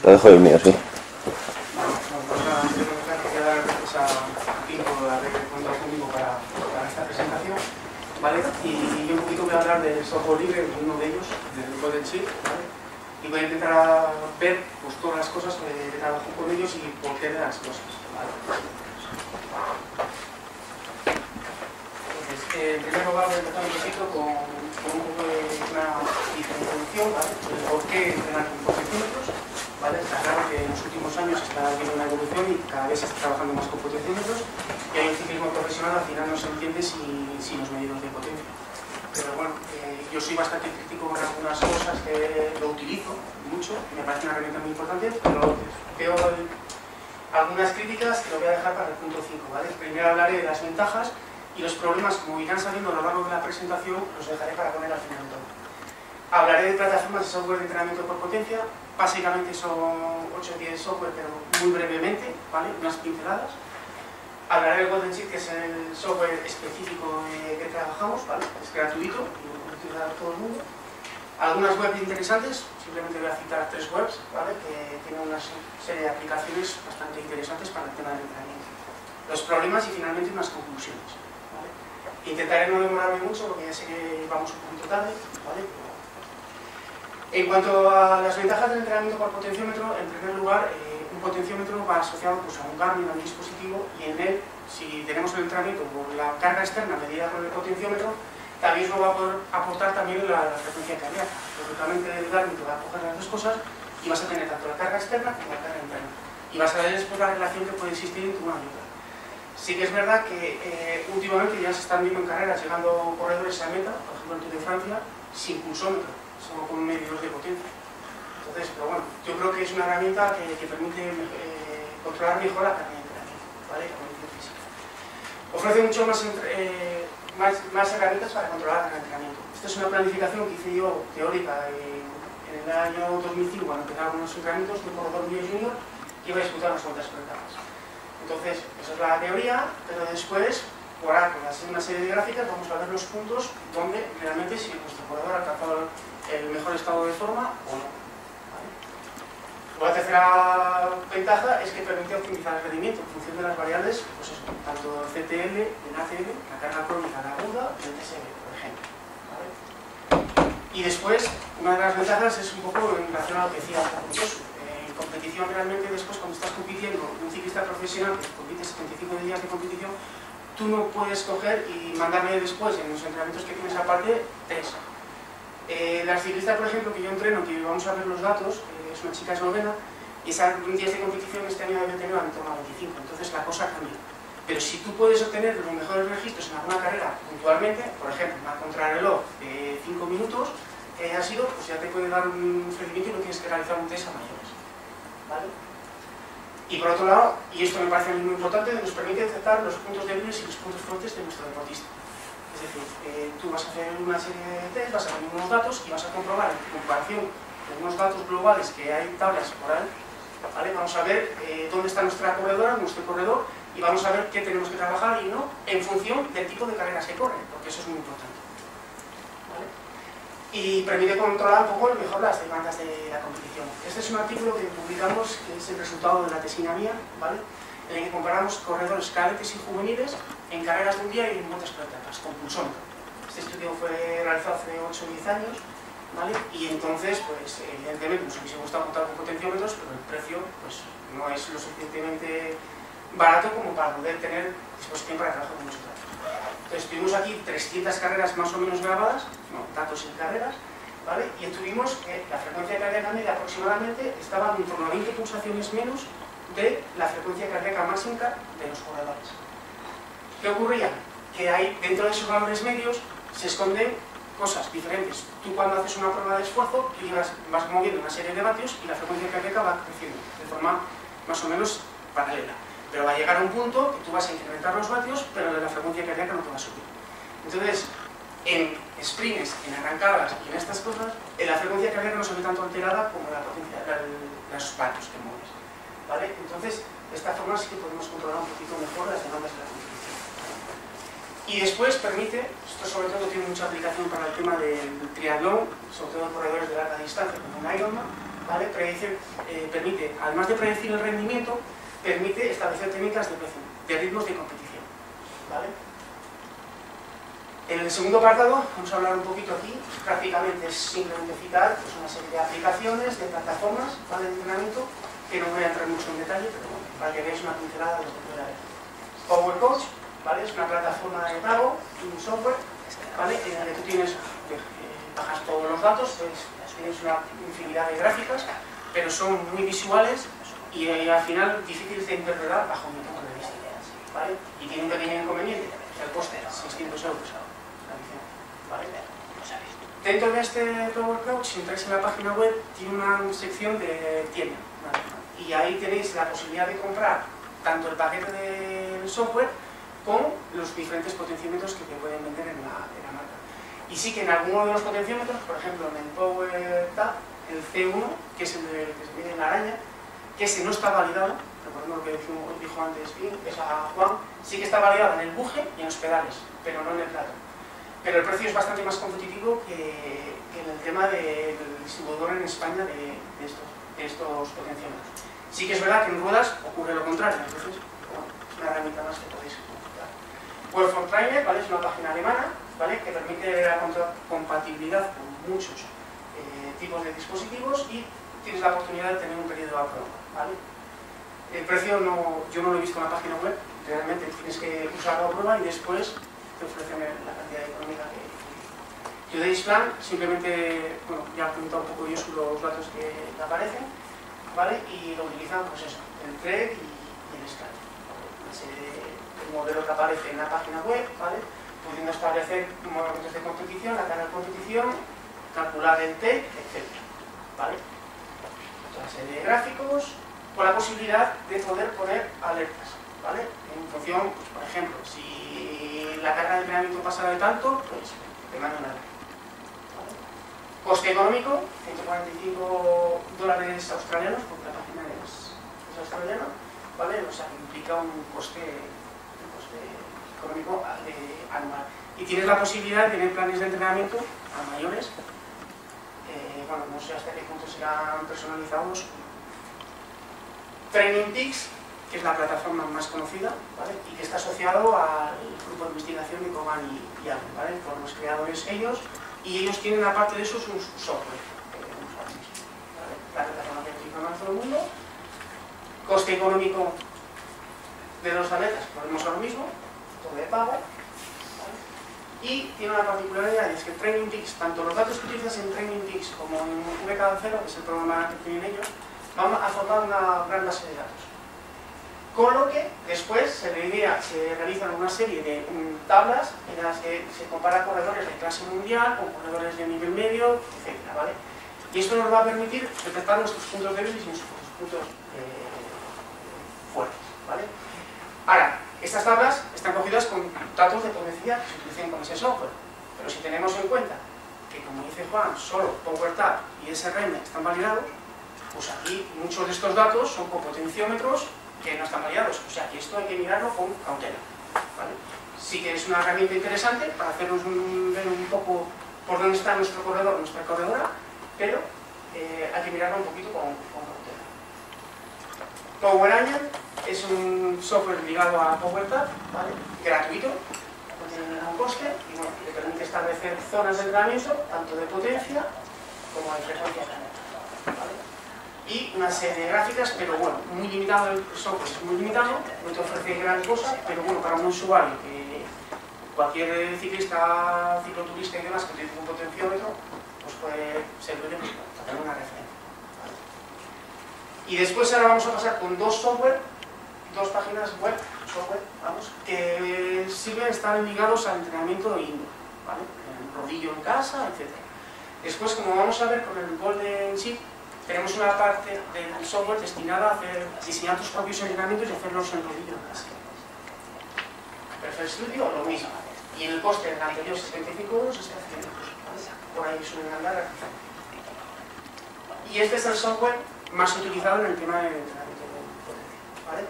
Te dejo el mío, sí. ¿Vale? Y yo un poquito voy a hablar del software libre, de uno de ellos, del Golden Shield, ¿vale? Y voy a intentar ver pues, todas las cosas que trabajo con ellos y por qué de las cosas, ¿vale? Entonces, en primer lugar voy a empezar un poquito con un poco de una introducción, ¿vale? El por qué entrenar con potenciómetros, ¿vale? Está claro que en los últimos años está habiendo una evolución y cada vez se está trabajando más con potenciómetros. Y hay un ciclismo profesional, al final no se entiende sin los medidores de potencia. Pero bueno, yo soy bastante crítico con algunas cosas que lo utilizo mucho, me parece una herramienta muy importante, pero veo algunas críticas que lo voy a dejar para el punto 5, ¿vale? Primero hablaré de las ventajas y los problemas, como irán saliendo a lo largo de la presentación, los dejaré para poner al final de todo. Hablaré de plataformas de software de entrenamiento por potencia, básicamente son 8 o 10 software, pero muy brevemente, ¿vale? Unas pinceladas. Hablaré del Golden Shield, que es el software específico que trabajamos, ¿vale? Es gratuito y lo puede utilizar todo el mundo. Algunas webs interesantes, simplemente voy a citar 3 webs, ¿vale? Que tienen una serie de aplicaciones bastante interesantes para el tema del entrenamiento. Los problemas y finalmente unas conclusiones, ¿vale? Intentaré no demorarme mucho porque ya sé que vamos un poquito tarde, ¿vale? En cuanto a las ventajas del entrenamiento por potenciómetro, en primer lugar, un potenciómetro va asociado pues, a un Garmin, a un dispositivo, y en él, si tenemos el entrenamiento por la carga externa medida por el potenciómetro, también nos va a poder aportar también la frecuencia cardíaca. Lógicamente el Garmin te va a coger las dos cosas y vas a tener tanto la carga externa como la carga interna. Y vas a ver después la relación que puede existir entre una y otra. Sí que es verdad que últimamente ya se están viendo en carreras llegando corredores a meta, por ejemplo el Tour de Francia, sin pulsómetro, solo con medidores de potencia. Entonces, pero bueno, yo creo que es una herramienta que permite controlar mejor la carga de entrenamiento, ¿vale? La condición física. Ofrece mucho más herramientas para controlar la carga de entrenamiento. Esta es una planificación que hice yo teórica en el año 2005, cuando empezaron los entrenamientos de un corredor mío junior que iba a disputar unas vueltas por etapas. Entonces, esa es la teoría, pero después, por una serie de gráficas, vamos a ver los puntos donde realmente si nuestro corredor ha alcanzado el mejor estado de forma o no. La tercera ventaja es que permite optimizar el rendimiento en función de las variables, pues eso, tanto el CTL, el ACL, la carga crónica, la aguda y el TSM, por ejemplo. ¿Vale? Y después, una de las ventajas es un poco en relación a lo que decía Josu. En competición realmente después cuando estás compitiendo, un ciclista profesional que compite 75 días de competición, tú no puedes coger y mandarme después en los entrenamientos que tienes aparte test. La ciclista, por ejemplo, que yo entreno, que vamos a ver los datos, es una chica eslovena, y esas días de competición este año debe tener en torno a 25, entonces la cosa cambia. Pero si tú puedes obtener los mejores registros en alguna carrera puntualmente, por ejemplo, una contrarreloj de 5 minutos, ha sido, pues ya te puede dar un rendimiento y no tienes que realizar un test a mayores. ¿Vale? Y por otro lado, y esto me parece muy importante, nos permite detectar los puntos débiles y los puntos fuertes de nuestro deportista. Es decir, tú vas a hacer una serie de test, vas a tener unos datos y vas a comprobar en comparación con unos datos globales que hay tablas por ahí, ¿vale? Vamos a ver dónde está nuestra corredora, nuestro corredor, y vamos a ver qué tenemos que trabajar y no, en función del tipo de carreras que corren, porque eso es muy importante. ¿Vale? Y permite controlar un poco mejor las demandas de la competición. Este es un artículo que publicamos, que es el resultado de la tesina mía, ¿vale? En el que comparamos corredores cadetes y juveniles en carreras de un día y en vueltas por etapas, con pulsómetro. Este estudio fue realizado hace 8 o 10 años, ¿vale? Y entonces, pues, evidentemente nos hubiese gustado contar con potenciómetros, pero el precio pues, no es lo suficientemente barato como para poder tener disposición para trabajar con muchos datos. Entonces, tuvimos aquí 300 carreras más o menos grabadas, no, datos en carreras, ¿vale? Y tuvimos que la frecuencia cardíaca media aproximadamente estaba en torno a 20 pulsaciones menos de la frecuencia cardíaca máxima de los corredores. ¿Qué ocurría? Que hay, dentro de esos valores medios se esconden cosas diferentes. Tú cuando haces una prueba de esfuerzo, tú vas moviendo una serie de vatios y la frecuencia cardíaca va creciendo de forma más o menos paralela. Pero va a llegar a un punto que tú vas a incrementar los vatios, pero la frecuencia cardíaca no te va a subir. Entonces, en sprints, en arrancadas y en estas cosas, la frecuencia cardíaca no se ve tanto alterada como la potencia, los vatios que mueves. ¿Vale? Entonces, de esta forma sí que podemos controlar un poquito mejor las demandas de la competición. Y después permite, esto sobre todo tiene mucha aplicación para el tema del triatlón, sobre todo en corredores de larga distancia como un Ironman, ¿vale? Permite, además de predecir el rendimiento, permite establecer técnicas de ritmos de competición, ¿vale? En el segundo apartado, vamos a hablar un poquito aquí, prácticamente es simplemente citar pues, una serie de aplicaciones, de plataformas, ¿vale? De entrenamiento, que no voy a entrar mucho en detalle, pero bueno, para que veáis una pincelada de lo que puede haber. Power Coach, ¿vale? Es una plataforma de pago, un software, ¿vale? En la que tú tienes, bajas todos los datos, tienes una infinidad de gráficas, pero son muy visuales y al final difíciles de interpretar bajo mi punto de vista, ¿vale? Y tiene un pequeño inconveniente, el coste, 600 euros. ¿Vale? Dentro de este Power Coach, si entráis en la página web, tiene una sección de tienda, ¿vale? Y ahí tenéis la posibilidad de comprar tanto el paquete del software como los diferentes potenciómetros que te pueden vender en la marca. Y sí que en alguno de los potenciómetros, por ejemplo en el Power Tab, el C1, que es el que se mide en la araña, que ese no está validado, recordemos lo que dijo antes Juan, sí que está validado en el buje y en los pedales, pero no en el plato. Pero el precio es bastante más competitivo que en el tema del distribuidor en España de estos potenciómetros. Sí que es verdad que en ruedas ocurre lo contrario, entonces bueno, es una herramienta más que podéis utilizar. World for Trainer, ¿vale? Es una página alemana, ¿vale? Que permite la compatibilidad con muchos tipos de dispositivos y tienes la oportunidad de tener un periodo de prueba, ¿vale? El precio yo no lo he visto en la página web, realmente tienes que usarlo a prueba y después te ofrecen la cantidad económica que Today's Plan, simplemente, bueno, ya he comentado un poco yo sobre los datos que aparecen, ¿vale? Y lo utilizan, pues eso, el TREC y el SCAN, ¿vale? El modelo que aparece en la página web, ¿vale? Pudiendo establecer momentos de competición, la carga de competición, calcular el TEC, etc. ¿Vale? Otra serie de gráficos, con la posibilidad de poder poner alertas, ¿vale? En función, pues, por ejemplo, si la carga de entrenamiento pasa de tanto, pues te manda una alerta. ¿Vale? Coste económico, $145 australianos, porque la página es australiana, ¿vale? O sea, que implica un coste económico anual. Y tienes la posibilidad de tener planes de entrenamiento a mayores, bueno, no sé hasta qué punto serán personalizados. Training Peaks, que es la plataforma más conocida, ¿vale? Y que está asociado al grupo de investigación de Kogan y Allen, ¿vale? Por los creadores ellos, y ellos tienen aparte de eso su software, ¿vale? La plataforma que utiliza más todo el mundo. Coste económico de los atletas, volvemos a lo mismo, todo de pago, ¿vale? Y tiene una particularidad, es que Training Peaks, tanto los datos que utilizas en Training Peaks como en VK0, que es el programa que tienen ellos, van a formar una gran base de datos. Con lo que después se realizan una serie de tablas en las que se compara corredores de clase mundial con corredores de nivel medio, etc. ¿Vale? Y esto nos va a permitir detectar nuestros puntos débiles y nuestros puntos fuertes. ¿Vale? Ahora, estas tablas están cogidas con datos de potencia que se utilizan con ese software. Pero si tenemos en cuenta que, como dice Juan, solo PowerTab y SRM están validados, pues aquí muchos de estos datos son con potenciómetros que no están validados, o sea que esto hay que mirarlo con cautela, ¿vale? Sí que es una herramienta interesante para hacernos ver un poco por dónde está nuestro corredor, nuestra corredora, pero hay que mirarlo un poquito con cautela. Power Angel es un software ligado a PowerTab, ¿vale? Gratuito, no tiene ningún coste y bueno, le permite establecer zonas de entrenamiento, tanto de potencia como de frecuencia de entrenamiento, ¿vale? Y una serie de gráficas, pero bueno, muy limitado, el software es muy limitado, no te ofrece gran cosa, pero bueno, para un usuario que cualquier ciclista, cicloturista y demás que utilice un potenciómetro, pues puede servirle para tener una referencia, ¿vale? Y después ahora vamos a pasar con dos páginas web, vamos, que están ligados al entrenamiento indoor, ¿vale? El rodillo en casa, etc. Después, como vamos a ver con el Golden Sheet, tenemos una parte del software destinada a diseñar tus propios entrenamientos y hacerlos en rodillo en casa. Perfect Studio, lo mismo. Y en el coste del anterior 75 euros está 100 euros. ¿Vale? Por ahí suelen andar. Y este es el software más utilizado en el tema del entrenamiento de potencia, ¿vale?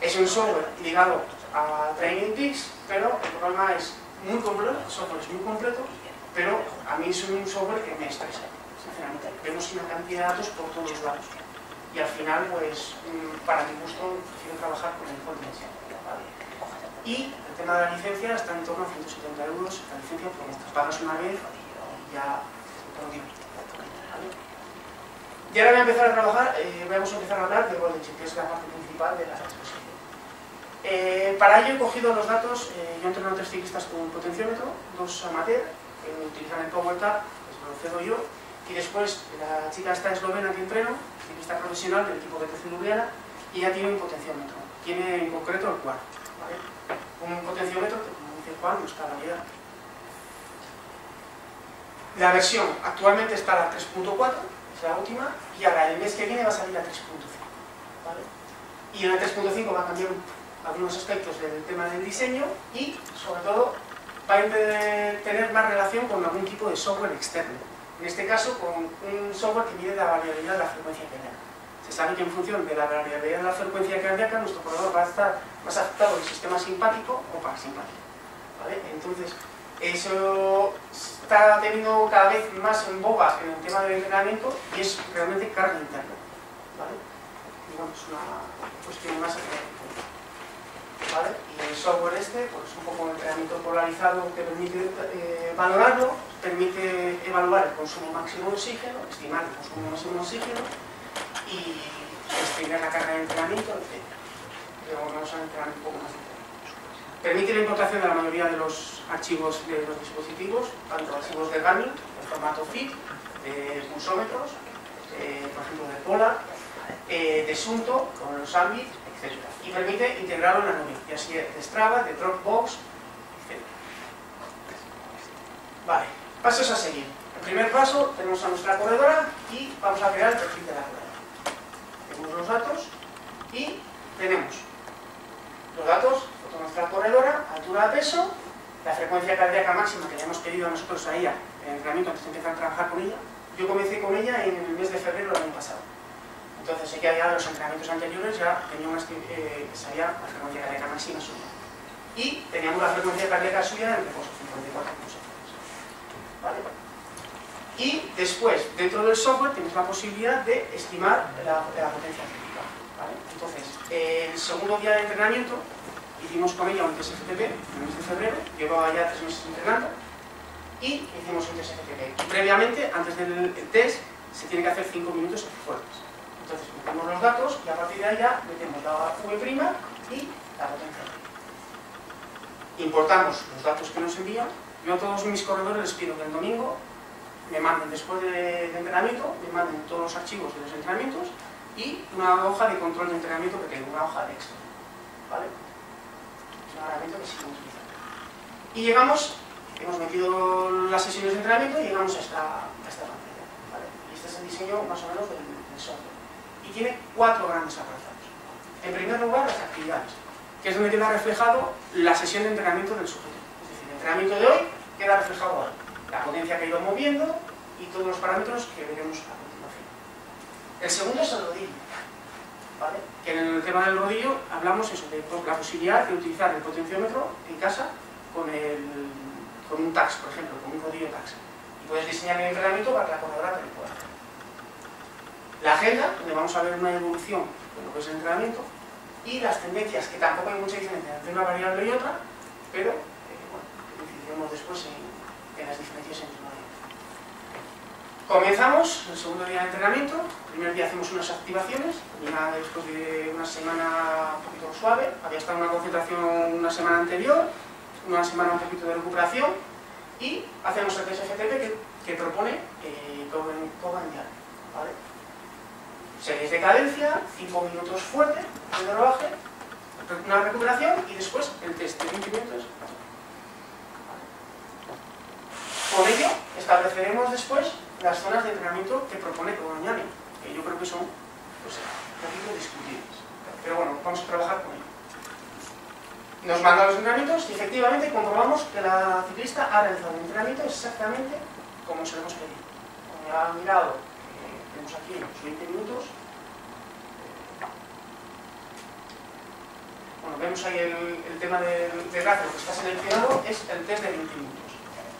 Es un software ligado a Training Peaks, pero el programa es muy completo, el software es muy completo, pero a mí es un software que me estresa. funcionamiento. Vemos una cantidad de datos por todos los lados. Y al final, pues, para mi gusto, prefiero trabajar con el mejor dimensión. ¿Vale? Y el tema de la licencia está en torno a 170 euros la licencia, porque las pagas una vez y ya todo bien. ¿Vale? Y ahora voy a empezar a trabajar, vamos a empezar a hablar de Golden Chip, que es la parte principal de la exposición. Para ello he cogido los datos, yo entreno a 3 ciclistas con un potenciómetro, 2 amateur, que utilizan el PowerTab, que lo cedo yo, y después la chica esta eslovena que entreno, ciclista profesional del equipo BTC Ljubljana, y ella tiene un potenciómetro, tiene en concreto el Quad, ¿vale? Un potenciómetro que, como dice Juan, no está a la vida. La versión actualmente está a la 3.4, es la última, y ahora el mes que viene va a salir a 3.5, ¿vale? Y en el 3.5 va a cambiar algunos aspectos del tema del diseño y, sobre todo, va a tener más relación con algún tipo de software externo. En este caso, con un software que mide la variabilidad de la frecuencia cardíaca. Se sabe que en función de la variabilidad de la frecuencia cardíaca, nuestro corredor va a estar más afectado del sistema simpático o parasimpático, ¿vale? Entonces, eso está teniendo cada vez más en boga en el tema del entrenamiento y es realmente carga interna, ¿vale? Y bueno, es una cuestión más ¿vale? Y el software este, pues un poco de entrenamiento polarizado que permite valorarlo, permite evaluar el consumo máximo de oxígeno, estimar el consumo máximo de oxígeno y estimar la carga de entrenamiento, etc. Pero vamos a entrar un poco más en detalle. Permite la importación de la mayoría de los archivos de los dispositivos, tanto archivos de Garmin, en formato FIT, de pulsómetros, por ejemplo de Polar, de Sunto, con los Ambit, etc. Y permite integrarlo en la nube, ya sea de Strava, de Dropbox, etc. Vale, pasos a seguir. En primer paso, tenemos a nuestra corredora y vamos a crear el perfil de la corredora. Tenemos los datos y tenemos los datos de nuestra corredora, altura, peso, la frecuencia cardíaca máxima que le hemos pedido a nosotros a ella en el entrenamiento antes de empezar a trabajar con ella. Yo comencé con ella en el mes de febrero del año pasado. Entonces sé que ya de los entrenamientos anteriores ya teníamos que sabía la frecuencia cardíaca máxima suya. Y teníamos la frecuencia cardíaca suya en reposo, 54 pulsaciones. ¿Vale? Y después, dentro del software, tenemos la posibilidad de estimar la potencia crítica. ¿Vale? Entonces, el segundo día de entrenamiento hicimos con ella un test FTP en el mes de febrero, llevaba ya 3 meses entrenando, y hicimos un test FTP. Y previamente, antes del test, se tiene que hacer 5 minutos fuertes. Entonces metemos los datos y a partir de ahí ya metemos la V' y la potencia. Importamos los datos que nos envían. Yo a todos mis corredores les pido que el domingo me manden, después de entrenamiento, me manden todos los archivos de los entrenamientos y una hoja de control de entrenamiento que tengo, una hoja de Excel. ¿Vale? Es una herramienta que seguimos utilizando. Y llegamos, hemos metido las sesiones de entrenamiento y llegamos a esta pantalla. ¿Vale? Y este es el diseño más o menos del software. Y tiene 4 grandes apartados. En primer lugar, las actividades, que es donde queda reflejado la sesión de entrenamiento del sujeto. Es decir, el entrenamiento de hoy queda reflejado ahí. La potencia que ha ido moviendo y todos los parámetros que veremos a continuación. El segundo es el rodillo. ¿Vale? Que en el tema del rodillo hablamos eso, de la posibilidad de utilizar el potenciómetro en casa con un TAX, por ejemplo, con un rodillo TAX. Y puedes diseñar el entrenamiento para que la corredora te lo pueda hacer. La agenda, donde vamos a ver una evolución de lo que es el entrenamiento, y las tendencias, que tampoco hay mucha diferencia entre una variable y otra, pero bueno, incidiremos después en las diferencias en mismo día. Comenzamos el segundo día de entrenamiento. El primer día hacemos unas activaciones, ya después de una semana un poquito suave, había estado en una concentración una semana anterior, una semana un poquito de recuperación, y hacemos el test FTP que propone Kogan diario, ¿vale? Series de cadencia, 5 minutos fuerte de rodaje, una recuperación y después el test de 20 minutos. Con ello estableceremos después las zonas de entrenamiento que propone Kogan, que yo creo que son pues, un poquito discutibles. Pero bueno, vamos a trabajar con ello. Nos manda los entrenamientos y efectivamente comprobamos que la ciclista ha realizado el entrenamiento exactamente como se lo hemos pedido. Como ya han mirado, tenemos aquí los 20 minutos. Bueno, vemos ahí el tema del gráfico que está seleccionado, es el test de 20 minutos.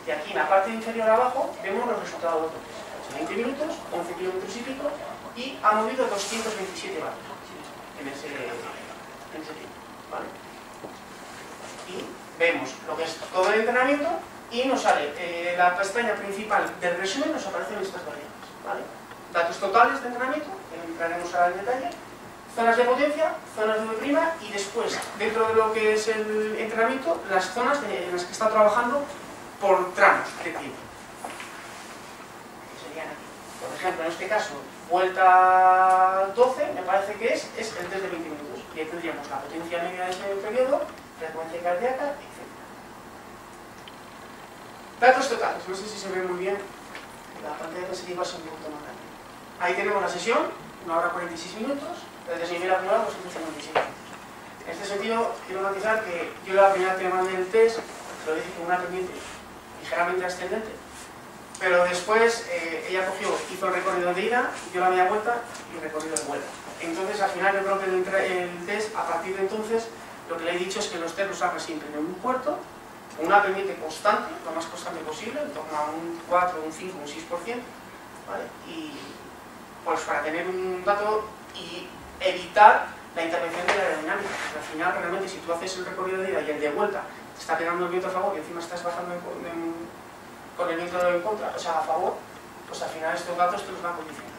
Y aquí en la parte inferior abajo vemos los resultados del test. 20 minutos, 11 kilómetros y pico, y ha movido 227 vatios en ese tiempo, ¿vale? Y vemos lo que es todo el entrenamiento y nos sale la pestaña principal del resumen, nos aparecen estas variables, ¿vale? Datos totales de entrenamiento, que entraremos ahora en detalle, zonas de potencia, zonas de V' y después, dentro de lo que es el entrenamiento, las zonas en las que está trabajando por tramos de tiempo. Que serían aquí. Por ejemplo, en este caso, vuelta 12, me parece que es el test de 20 minutos. Y ahí tendríamos la potencia media de ese periodo, frecuencia cardíaca, etc. Datos totales, no sé si se ve muy bien, la pantalla que se lleva es un poquito más grande. Ahí tenemos la sesión, 1 hora 46 minutos, el desnivel acumulado 256 minutos. En este sentido, quiero matizar que yo la primera que mandé el test, lo dije con una pendiente ligeramente ascendente, pero después ella hizo el recorrido de ida, dio la media vuelta y el recorrido de vuelta. Entonces, al final, yo creo que el test, a partir de entonces, lo que le he dicho es que los test los haga siempre en un puerto, con una pendiente constante, lo más constante posible, en torno a un 4, un 5, un 6%, ¿vale? Y pues para tener un dato y evitar la intervención de la aerodinámica, porque al final, realmente, si tú haces el recorrido de ida y el de vuelta, te está pegando el viento a favor y encima estás bajando con el viento en contra, o sea, a favor, pues al final estos datos te los van a condicionar.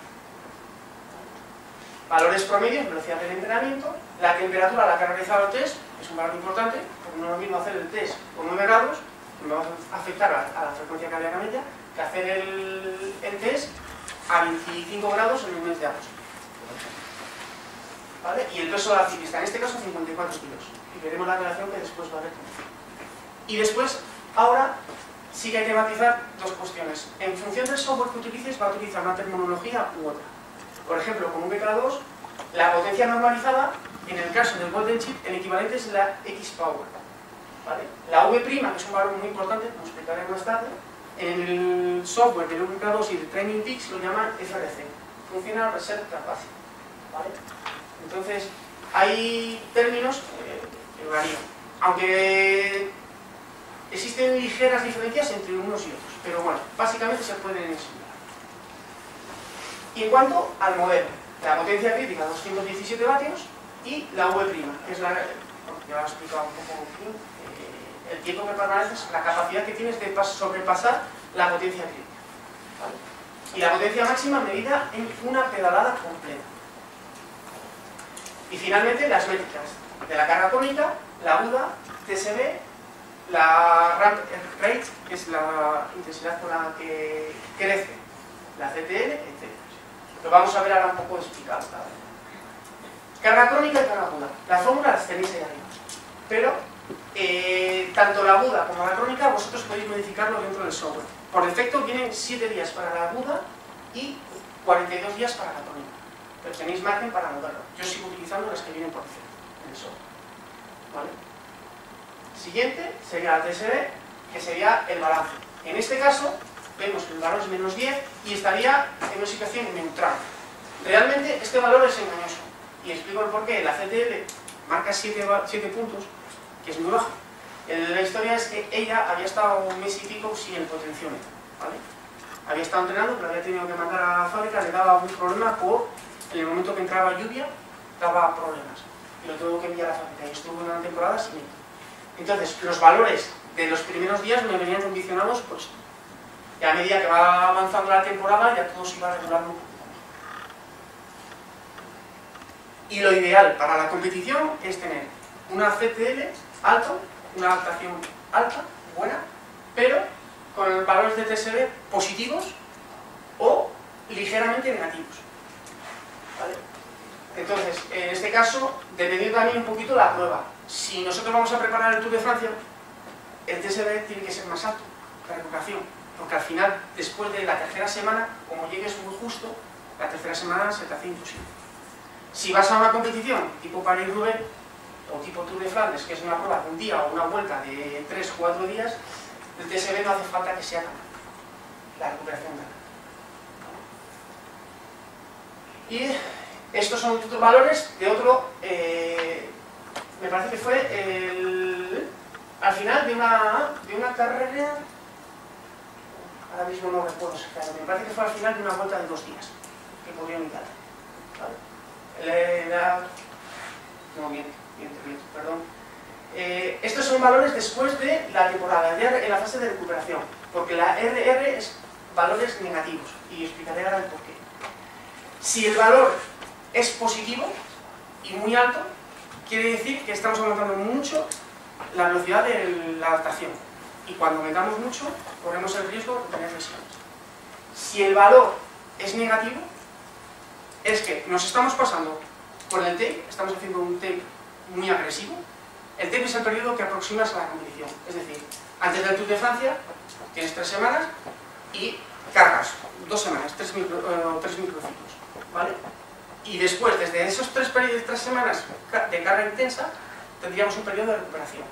Valores promedios, velocidad del entrenamiento, la temperatura a la que ha realizado el test, es un valor importante, porque no es lo mismo hacer el test con 9 grados, que me va a afectar a la frecuencia cardíaca media, que hacer el test a 25 grados en el mes de agosto. ¿Vale? Y el peso de la ciclista, en este caso 54 kilos. Y veremos la relación que después va a haber. Y después, ahora, sí que hay que matizar dos cuestiones. En función del software que utilices, va a utilizar una terminología u otra. Por ejemplo, con un VK2, la potencia normalizada, en el caso del Golden Chip, el equivalente es la X-Power. ¿Vale? La V', que es un valor muy importante, como explicaré más tarde, en el software del VK2 y de Training Peaks lo llaman FRC, Functional Reserve Capacity. ¿Vale? Entonces, hay términos que varían. Aunque existen ligeras diferencias entre unos y otros, pero bueno, básicamente se pueden enseñar. Y en cuanto al modelo, la potencia crítica 217 vatios y la V', que es la, ya lo he explicado un poco, el tiempo que permaneces, la capacidad que tienes de sobrepasar la potencia crítica. ¿Vale? Y la potencia máxima medida en una pedalada completa. Y finalmente las métricas de la carga cónica, la aguda, TSB, la ramp rate, que es la intensidad con la que crece, la CTL, etc. Lo vamos a ver ahora un poco explicado. Carga crónica y carga aguda. Las fórmulas las tenéis ahí arriba. Pero tanto la aguda como la crónica vosotros podéis modificarlo dentro del software. Por defecto vienen 7 días para la aguda y 42 días para la crónica. Pero tenéis margen para anotarlo. Yo sigo utilizando las que vienen por defecto en el software. ¿Vale? Siguiente sería la TSB, que sería el balance. En este caso, vemos que el valor es menos 10 y estaría en una situación neutral. Realmente este valor es engañoso. Y explico el porqué. La CTL marca 7 puntos, que es muy bajo. La historia es que ella había estado un mes y pico sin el potenciómetro. ¿Vale? Había estado entrenando, pero había tenido que mandar a la fábrica, le daba algún problema por, en el momento que entraba lluvia, daba problemas. Y lo tuvo que enviar a la fábrica. Y estuvo una temporada sin él. Entonces, los valores de los primeros días me venían condicionados por esto. Y a medida que va avanzando la temporada, ya todo se iba regulando un poco. Y lo ideal para la competición es tener una CTL alto, una adaptación alta, buena, pero con valores de TSB positivos o ligeramente negativos. ¿Vale? Entonces, en este caso, dependiendo también un poquito la prueba. Si nosotros vamos a preparar el Tour de Francia, el TSB tiene que ser más alto, la recuperación, porque al final, después de la tercera semana, como llegues muy justo, la tercera semana se te hace imposible. Si vas a una competición tipo París-Roubaix o tipo Tour de Flandes, que es una prueba de un día o una vuelta de 3 o 4 días, el TSB no hace falta que sea tan alto, la recuperación tan alta. Y estos son otros valores de otro, me parece que fue al final de una carrera, ahora mismo no recuerdo exactamente, me parece que fue al final de una vuelta de 2 días, que corrió en Italia. ¿Vale? No, miento, perdón. Estos son valores después de la temporada, ya en la fase de recuperación, porque la RR es valores negativos, y explicaré ahora el porqué. Si el valor es positivo y muy alto, quiere decir que estamos aumentando mucho la velocidad de la adaptación, y cuando aumentamos mucho, corremos el riesgo de tener lesiones. Si el valor es negativo, es que nos estamos pasando por el tape, estamos haciendo un tape muy agresivo. El tape es el periodo que aproximas a la competición, es decir, antes del Tour de Francia tienes 3 semanas y cargas 2 semanas, 3 microciclos, ¿vale? Y después, desde esos 3 semanas de carga intensa, tendríamos un periodo de recuperación,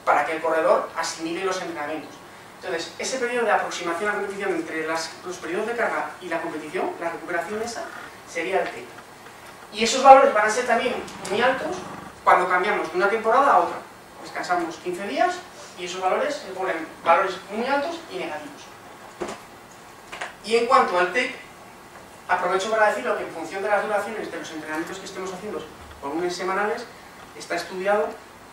para que el corredor asimile los entrenamientos. Entonces, ese periodo de aproximación a la competición entre los periodos de carga y la competición, la recuperación esa, sería el tape. Y esos valores van a ser también muy altos cuando cambiamos de una temporada a otra. Descansamos 15 días y esos valores se ponen valores muy altos y negativos. Y en cuanto al tape, aprovecho para decirlo que en función de las duraciones de los entrenamientos que estemos haciendo, volúmenes semanales, está estudiado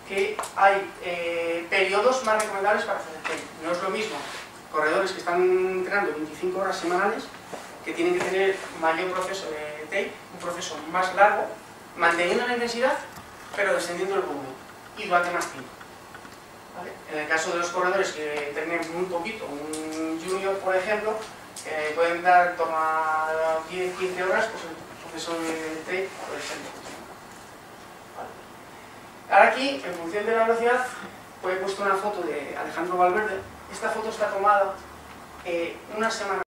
que hay periodos más recomendables para hacer el tape. No es lo mismo corredores que están entrenando 25 horas semanales, que tienen que tener mayor proceso de tape, un proceso más largo, manteniendo la intensidad, pero descendiendo el volumen, y durante más tiempo. ¿Vale? En el caso de los corredores que entrenen muy poquito, un junior, por ejemplo, que pueden dar en torno a 10-15 horas, pues el proceso de tape puede ser mejor. Ahora aquí, en función de la velocidad, pues he puesto una foto de Alejandro Valverde. Esta foto está tomada una semana